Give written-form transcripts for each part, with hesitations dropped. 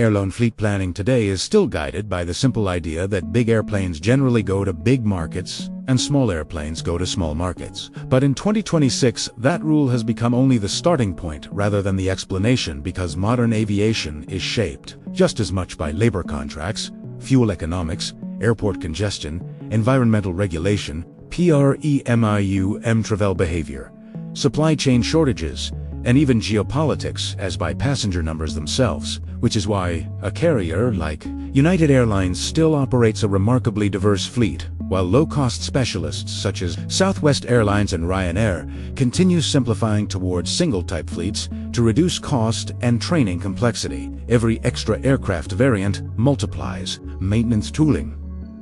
Airline fleet planning today is still guided by the simple idea that big airplanes generally go to big markets and small airplanes go to small markets. But in 2026, that rule has become only the starting point rather than the explanation, because modern aviation is shaped just as much by labor contracts, fuel economics, airport congestion, environmental regulation, travel behavior, supply chain shortages, and even geopolitics as by passenger numbers themselves, which is why a carrier like United Airlines still operates a remarkably diverse fleet, while low-cost specialists such as Southwest Airlines and Ryanair continue simplifying towards single-type fleets to reduce cost and training complexity. Every extra aircraft variant multiplies maintenance tooling,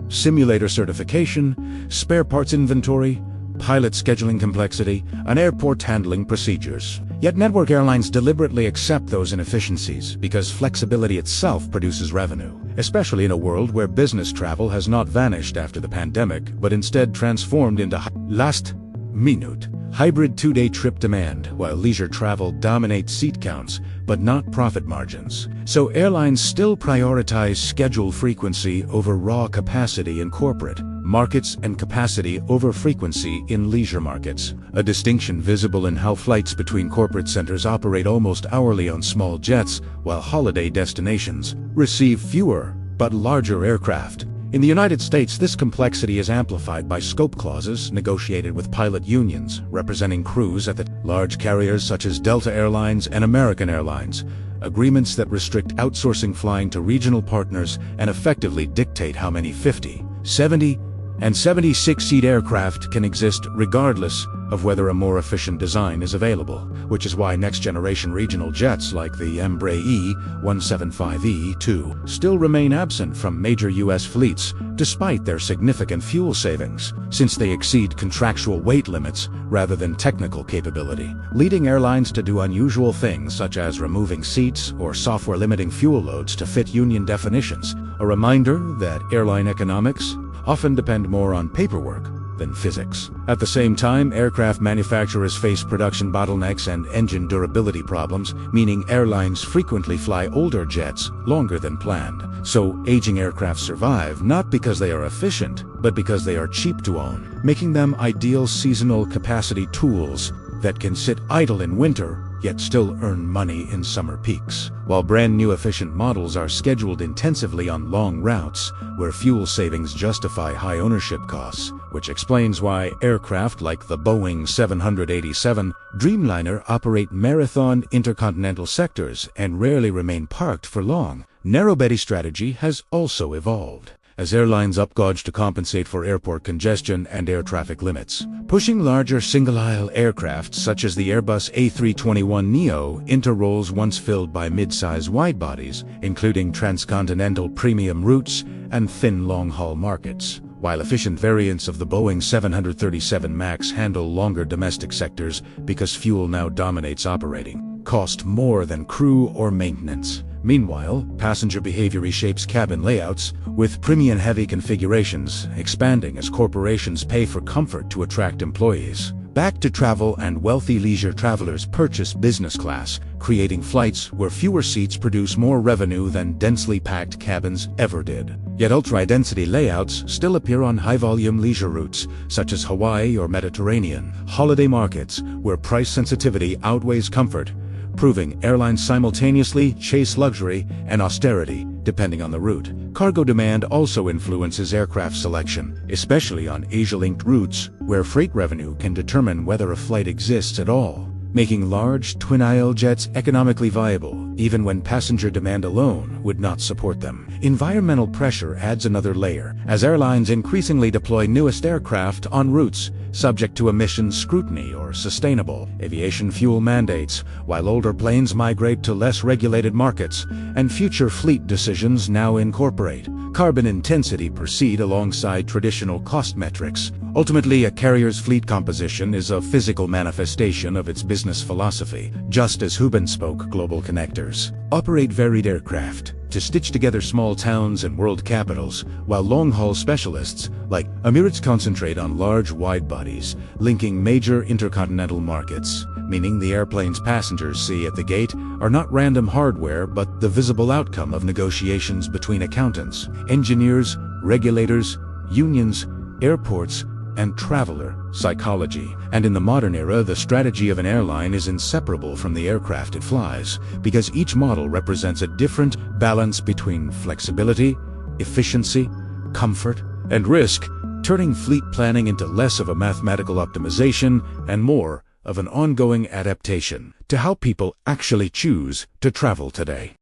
simulator certification, spare parts inventory, pilot scheduling complexity, and airport handling procedures. Yet network airlines deliberately accept those inefficiencies because flexibility itself produces revenue, especially in a world where business travel has not vanished after the pandemic, but instead transformed into last-minute, hybrid two-day trip demand, while leisure travel dominates seat counts, but not profit margins. So airlines still prioritize schedule frequency over raw capacity in corporate markets and capacity over frequency in leisure markets, a distinction visible in how flights between corporate centers operate almost hourly on small jets, while holiday destinations receive fewer but larger aircraft. In the United States, this complexity is amplified by scope clauses negotiated with pilot unions representing crews at the large carriers such as Delta Airlines and American Airlines, agreements that restrict outsourcing flying to regional partners and effectively dictate how many 50, 70, and 76-seat aircraft can exist regardless of whether a more efficient design is available, which is why next-generation regional jets like the Embraer E175-E2 still remain absent from major U.S. fleets despite their significant fuel savings, since they exceed contractual weight limits rather than technical capability, leading airlines to do unusual things such as removing seats or software limiting fuel loads to fit union definitions, a reminder that airline economics often depend more on paperwork than physics. At the same time, aircraft manufacturers face production bottlenecks and engine durability problems, meaning airlines frequently fly older jets longer than planned. So aging aircraft survive not because they are efficient, but because they are cheap to own, making them ideal seasonal capacity tools that can sit idle in winter yet still earn money in summer peaks, while brand new efficient models are scheduled intensively on long routes where fuel savings justify high ownership costs, which explains why aircraft like the Boeing 787 Dreamliner operate marathon intercontinental sectors and rarely remain parked for long. Narrowbody strategy has also evolved as airlines upgauge to compensate for airport congestion and air traffic limits, pushing larger single-aisle aircraft such as the Airbus A321neo into roles once filled by mid-size widebodies, including transcontinental premium routes and thin long-haul markets, while efficient variants of the Boeing 737 MAX handle longer domestic sectors because fuel now dominates operating cost more than crew or maintenance. Meanwhile, passenger behavior reshapes cabin layouts, with premium-heavy configurations expanding as corporations pay for comfort to attract employees. Back to travel and wealthy leisure travelers purchase business class, creating flights where fewer seats produce more revenue than densely packed cabins ever did. Yet ultra-density layouts still appear on high-volume leisure routes, such as Hawaii or Mediterranean holiday markets, where price sensitivity outweighs comfort, proving airlines simultaneously chase luxury and austerity depending on the route. Cargo demand also influences aircraft selection, especially on Asia-linked routes where freight revenue can determine whether a flight exists at all, making large twin-aisle jets economically viable even when passenger demand alone would not support them. Environmental pressure adds another layer, as airlines increasingly deploy newest aircraft on routes subject to emissions scrutiny or sustainable aviation fuel mandates, while older planes migrate to less regulated markets, and future fleet decisions now incorporate carbon intensity proceed alongside traditional cost metrics. Ultimately, a carrier's fleet composition is a physical manifestation of its business philosophy, just as hub-and-spoke global connectors operate varied aircraft to stitch together small towns and world capitals, while long-haul specialists like Emirates concentrate on large wide-bodies, linking major intercontinental markets, meaning the airplane's passengers see at the gate are not random hardware but the visible outcome of negotiations between accountants, engineers, regulators, unions, airports, and traveler psychology. And in the modern era, the strategy of an airline is inseparable from the aircraft it flies, because each model represents a different balance between flexibility, efficiency, comfort, and risk, turning fleet planning into less of a mathematical optimization and more of an ongoing adaptation to how people actually choose to travel today.